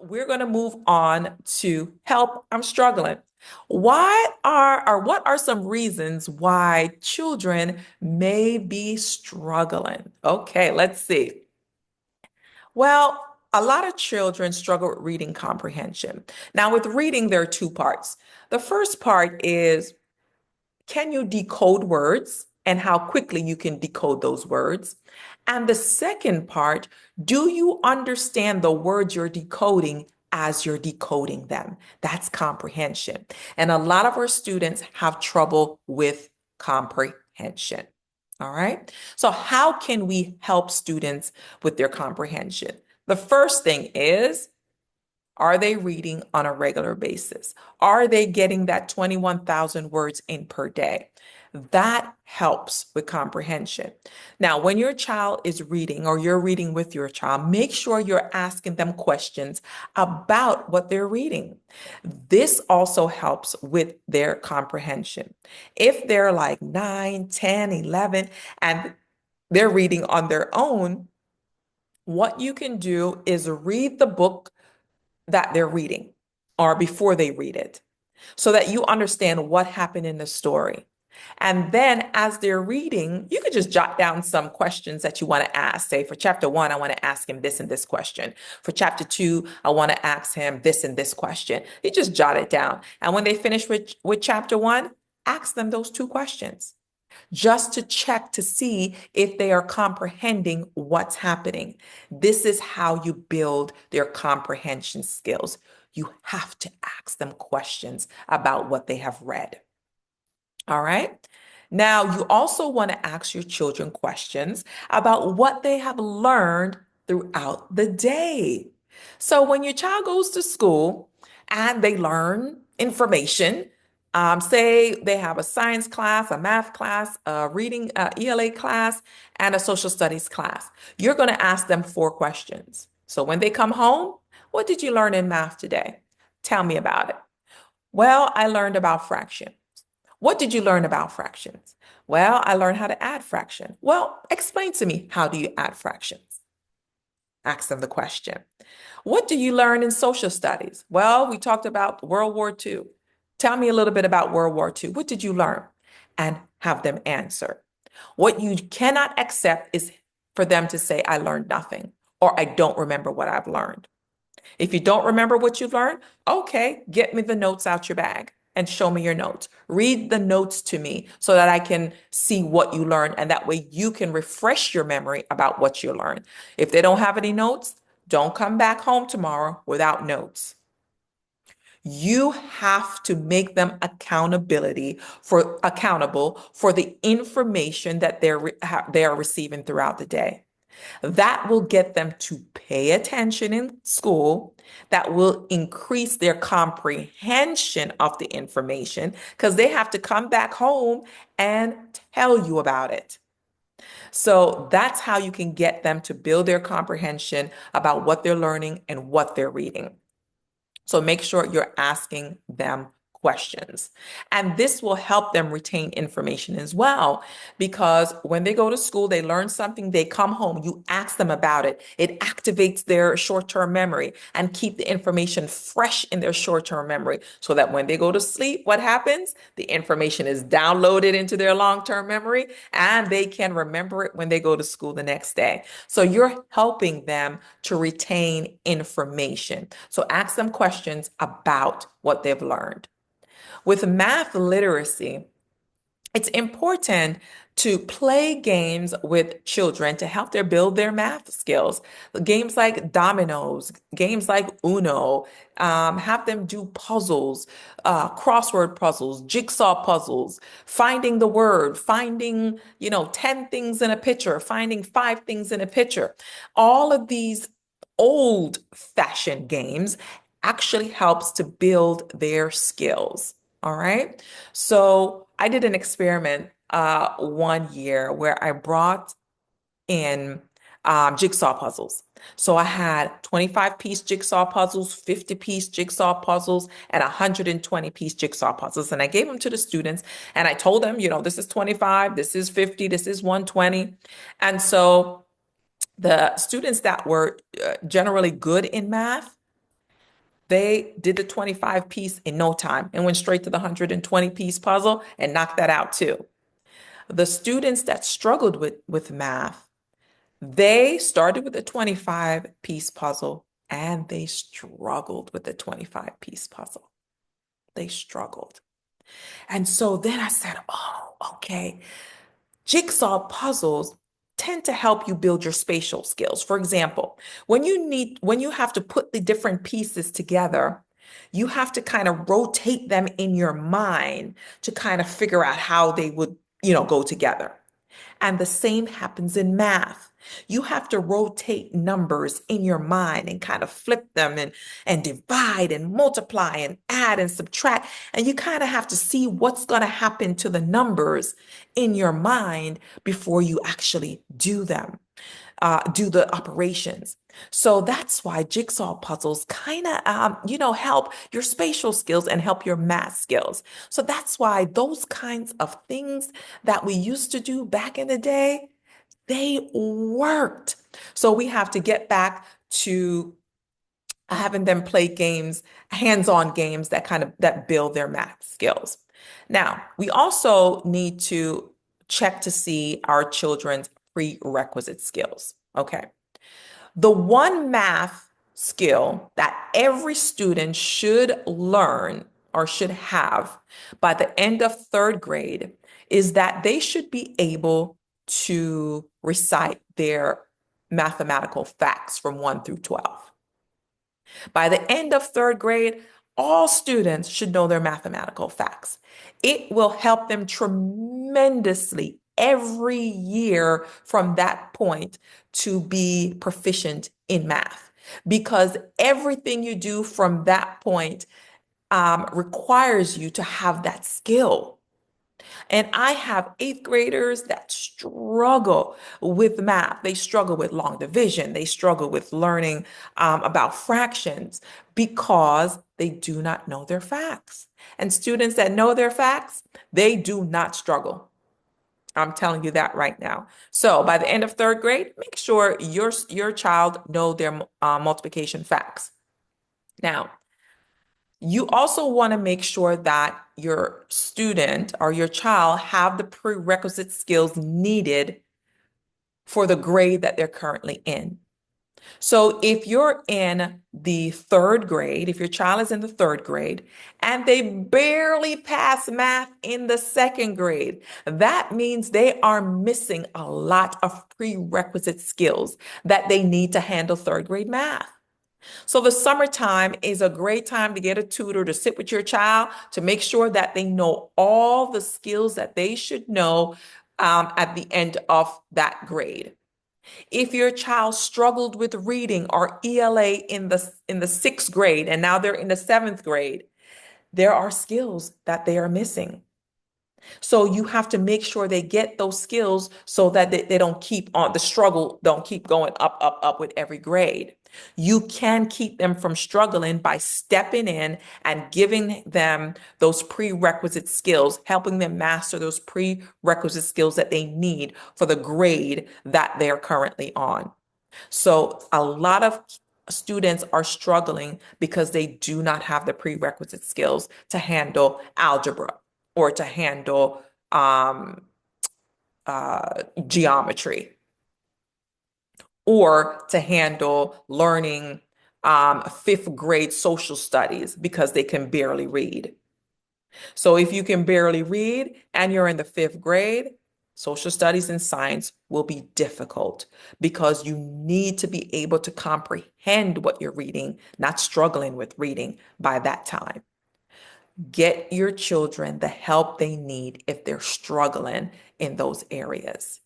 we're going to move on to help. I'm struggling. What are some reasons why children may be struggling? Okay, let's see. Well, a lot of children struggle with reading comprehension. Now, with reading, there are two parts. The first part is, can you decode words and how quickly you can decode those words? And the second part, do you understand the words you're decoding as you're decoding them? That's comprehension. And a lot of our students have trouble with comprehension. All right. So, how can we help students with their comprehension? The first thing is, are they reading on a regular basis? Are they getting that 21,000 words in per day? That helps with comprehension. Now, when your child is reading or you're reading with your child, make sure you're asking them questions about what they're reading. This also helps with their comprehension. If they're like 9, 10, 11, and they're reading on their own, what you can do is read the book that they're reading or before they read it so that you understand what happened in the story. And then as they're reading, you could just jot down some questions that you want to ask. Say for chapter 1, I want to ask him this and this question. For chapter 2, I want to ask him this and this question. You just jot it down. And when they finish with chapter 1, ask them those two questions just to check to see if they are comprehending what's happening. This is how you build their comprehension skills. You have to ask them questions about what they have read. All right. Now, you also want to ask your children questions about what they have learned throughout the day. So when your child goes to school and they learn information, say they have a science class, a math class, a reading, ELA class, and a social studies class. You're going to ask them 4 questions. So when they come home, what did you learn in math today? Tell me about it. Well, I learned about fractions. What did you learn about fractions? Well, I learned how to add fraction. Well, explain to me, how do you add fractions? Ask them the question. What do you learn in social studies? Well, we talked about World War II. Tell me a little bit about World War II. What did you learn? And have them answer. What you cannot accept is for them to say, I learned nothing, or I don't remember what I've learned. If you don't remember what you've learned, okay, get me the notes out your bag and show me your notes. Read the notes to me so that I can see what you learned, and that way you can refresh your memory about what you learned. If they don't have any notes, don't come back home tomorrow without notes. You have to make them accountable for the information that they are receiving throughout the day. That will get them to pay attention in school. That will increase their comprehension of the information because they have to come back home and tell you about it. So that's how you can get them to build their comprehension about what they're learning and what they're reading. So make sure you're asking them questions. And this will help them retain information as well, because when they go to school, they learn something, they come home, you ask them about it. It activates their short-term memory and keep the information fresh in their short-term memory so that when they go to sleep, what happens? The information is downloaded into their long-term memory and they can remember it when they go to school the next day. So you're helping them to retain information. So ask them questions about what they've learned. With math literacy, it's important to play games with children to help them build their math skills. Games like dominoes, games like Uno, have them do puzzles, crossword puzzles, jigsaw puzzles, finding the word, finding, 10 things in a picture, finding 5 things in a picture. All of these old-fashioned games actually helps to build their skills. All right. So I did an experiment one year where I brought in jigsaw puzzles. So I had 25-piece jigsaw puzzles, 50-piece jigsaw puzzles, and 120-piece jigsaw puzzles. And I gave them to the students and I told them, this is 25, this is 50, this is 120. And so the students that were generally good in math, They did the 25 piece in no time and went straight to the 120 piece puzzle and knocked that out too. The students that struggled with math, they started with a 25 piece puzzle and they struggled with the 25 piece puzzle. They struggled. And so then I said, oh, okay. Jigsaw puzzles tend to help you build your spatial skills. For example, when you have to put the different pieces together, you have to kind of rotate them in your mind to kind of figure out how they would, go together. And the same happens in math. You have to rotate numbers in your mind and kind of flip them and divide and multiply and add and subtract. And you kind of have to see what's going to happen to the numbers in your mind before you actually do them, do the operations. So that's why jigsaw puzzles kind of, help your spatial skills and help your math skills. So that's why those kinds of things that we used to do back in the day, they worked. So we have to get back to having them play games, hands-on games that build their math skills. Now, we also need to check to see our children's prerequisite skills. Okay. The one math skill that every student should learn or should have by the end of third grade is that they should be able to recite their mathematical facts from 1 through 12. By the end of third grade, all students should know their mathematical facts. It will help them tremendously every year from that point to be proficient in math because everything you do from that point requires you to have that skill. And I have eighth graders that struggle with math. They struggle with long division. They struggle with learning about fractions because they do not know their facts. And students that know their facts, they do not struggle. I'm telling you that right now. So by the end of third grade, make sure your child know their multiplication facts. Now, you also want to make sure that your student or your child have the prerequisite skills needed for the grade that they're currently in. So if you're in the third grade, if your child is in the third grade and they barely pass math in the second grade, that means they are missing a lot of prerequisite skills that they need to handle third grade math. So the summertime is a great time to get a tutor to sit with your child to make sure that they know all the skills that they should know at the end of that grade. If your child struggled with reading or ELA in the sixth grade and now they're in the seventh grade, there are skills that they are missing. So you have to make sure they get those skills so that they don't keep on the struggle, don't keep going up, up, up with every grade. You can keep them from struggling by stepping in and giving them those prerequisite skills, helping them master those prerequisite skills that they need for the grade that they're currently on. So a lot of students are struggling because they do not have the prerequisite skills to handle algebra or to handle geometry or to handle learning fifth grade social studies because they can barely read. So if you can barely read and you're in the fifth grade, social studies and science will be difficult because you need to be able to comprehend what you're reading, not struggling with reading by that time. Get your children the help they need if they're struggling in those areas.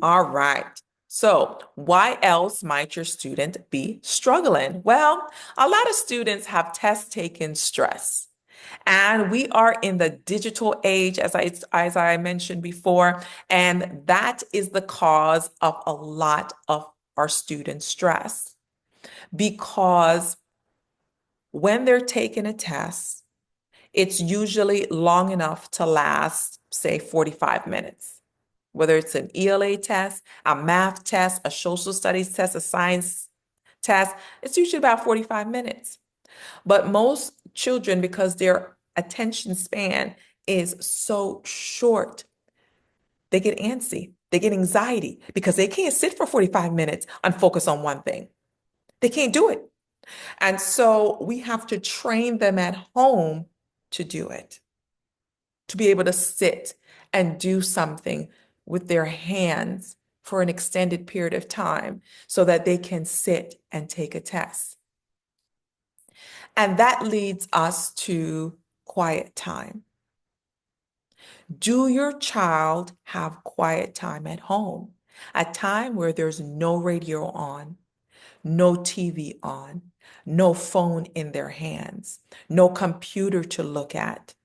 All right. So, why else might your student be struggling? Well, a lot of students have test taking stress. And we are in the digital age, as I mentioned before, and that is the cause of a lot of our student stress. Because when they're taking a test, it's usually long enough to last, say, 45 minutes. Whether it's an ELA test, a math test, a social studies test, a science test, it's usually about 45 minutes. But most children, because their attention span is so short, they get antsy, they get anxiety because they can't sit for 45 minutes and focus on one thing. They can't do it. And so we have to train them at home to do it, to be able to sit and do something with their hands for an extended period of time so that they can sit and take a test. And that leads us to quiet time. Do your child have quiet time at home? A time where there's no radio on, no TV on, no phone in their hands, no computer to look at.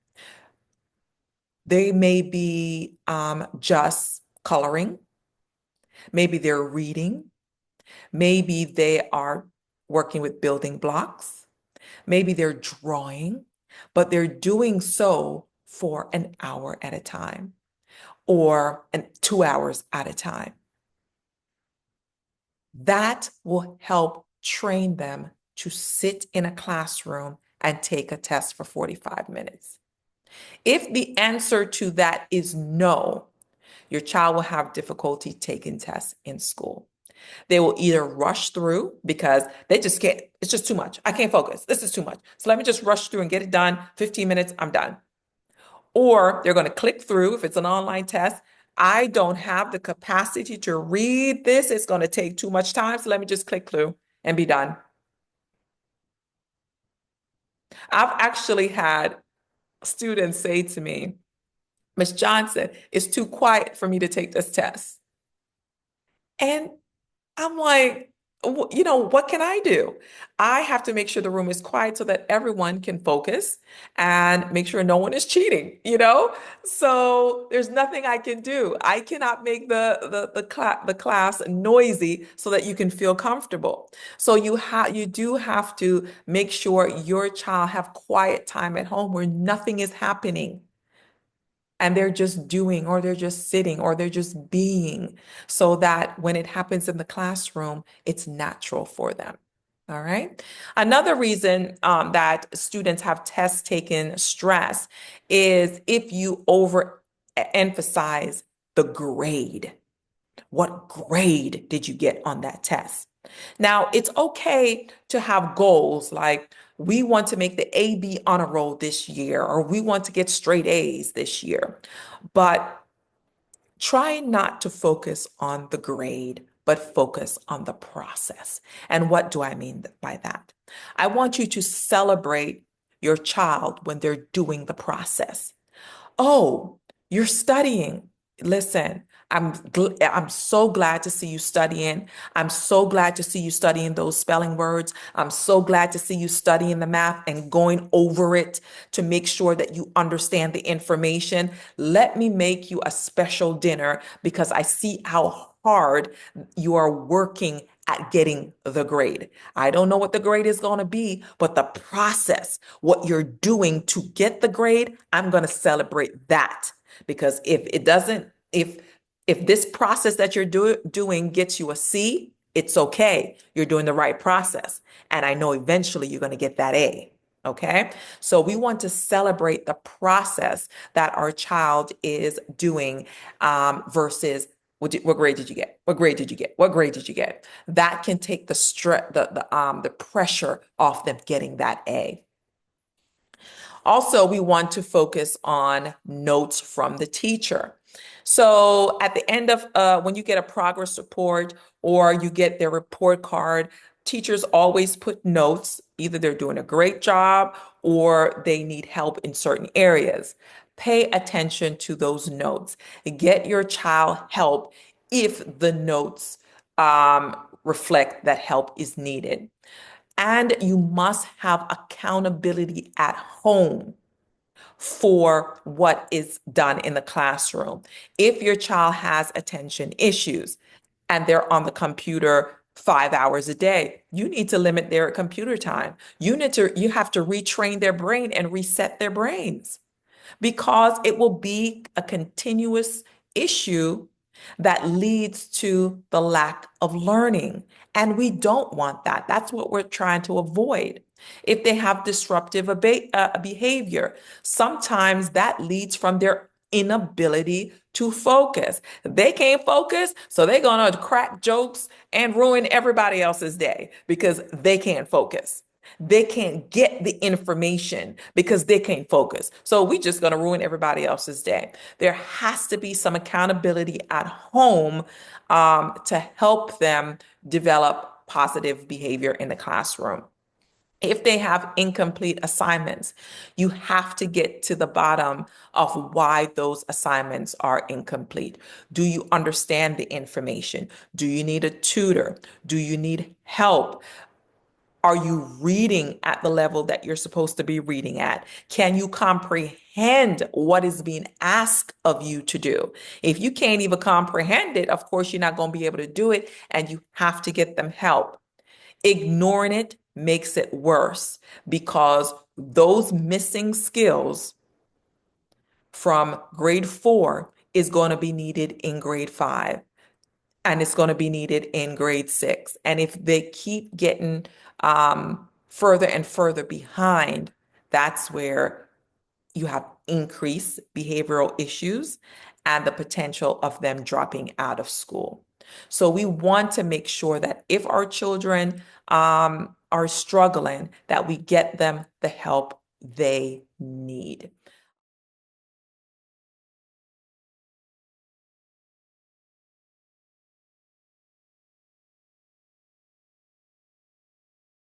They may be just coloring. Maybe they're reading. Maybe they are working with building blocks. Maybe they're drawing, but they're doing so for an hour at a time or 2 hours at a time. That will help train them to sit in a classroom and take a test for 45 minutes. If the answer to that is no, your child will have difficulty taking tests in school. They will either rush through because they just can't, it's just too much. I can't focus. This is too much. So let me just rush through and get it done. 15 minutes, I'm done. Or they're going to click through if it's an online test. I don't have the capacity to read this. It's going to take too much time. So let me just click through and be done. I've actually had students say to me, Miss Johnson, it's too quiet for me to take this test. And I'm like, what can I do? I have to make sure the room is quiet so that everyone can focus and make sure no one is cheating, So there's nothing I can do. I cannot make the class noisy so that you can feel comfortable. So you do have to make sure your child have quiet time at home where nothing is happening and they're just doing, or they're just sitting, or they're just being, so that when it happens in the classroom, it's natural for them. All right. Another reason that students have test taken stress is if you overemphasize the grade. What grade did you get on that test? Now, it's okay to have goals like we want to make the AB honor roll this year, or we want to get straight A's this year. But try not to focus on the grade, but focus on the process. And what do I mean by that? I want you to celebrate your child when they're doing the process. Oh, you're studying. Listen, I'm so glad to see you studying. I'm so glad to see you studying those spelling words. I'm so glad to see you studying the math and going over it to make sure that you understand the information. Let me make you a special dinner because I see how hard you are working at getting the grade. I don't know what the grade is going to be, but the process, what you're doing to get the grade, I'm going to celebrate that. Because if this process that you're doing gets you a C, it's okay. You're doing the right process. And I know eventually you're going to get that A. Okay. So we want to celebrate the process that our child is doing versus what grade did you get? What grade did you get? What grade did you get? That can take the stress, the pressure off them getting that A. Also, we want to focus on notes from the teacher. So at the end of when you get a progress report or you get their report card, teachers always put notes. Either they're doing a great job or they need help in certain areas. Pay attention to those notes. Get your child help if the notes reflect that help is needed. And you must have accountability at home for what is done in the classroom. If your child has attention issues and they're on the computer 5 hours a day, you need to limit their computer time. You have to retrain their brain and reset their brains because it will be a continuous issue that leads to the lack of learning. And we don't want that. That's what we're trying to avoid. If they have disruptive behavior, sometimes that leads from their inability to focus. They can't focus, so they're going to crack jokes and ruin everybody else's day because they can't focus. They can't get the information because they can't focus. So we're just going to ruin everybody else's day. There has to be some accountability at home to help them develop positive behavior in the classroom. If they have incomplete assignments, you have to get to the bottom of why those assignments are incomplete. Do you understand the information? Do you need a tutor? Do you need help? Are you reading at the level that you're supposed to be reading at? Can you comprehend what is being asked of you to do? If you can't even comprehend it, of course, you're not going to be able to do it, and you have to get them help. Ignoring it makes it worse because those missing skills from grade 4 is going to be needed in grade 5, and it's going to be needed in grade 6. And if they keep getting further and further behind, that's where you have increased behavioral issues and the potential of them dropping out of school. So we want to make sure that if our children are struggling, that we get them the help they need.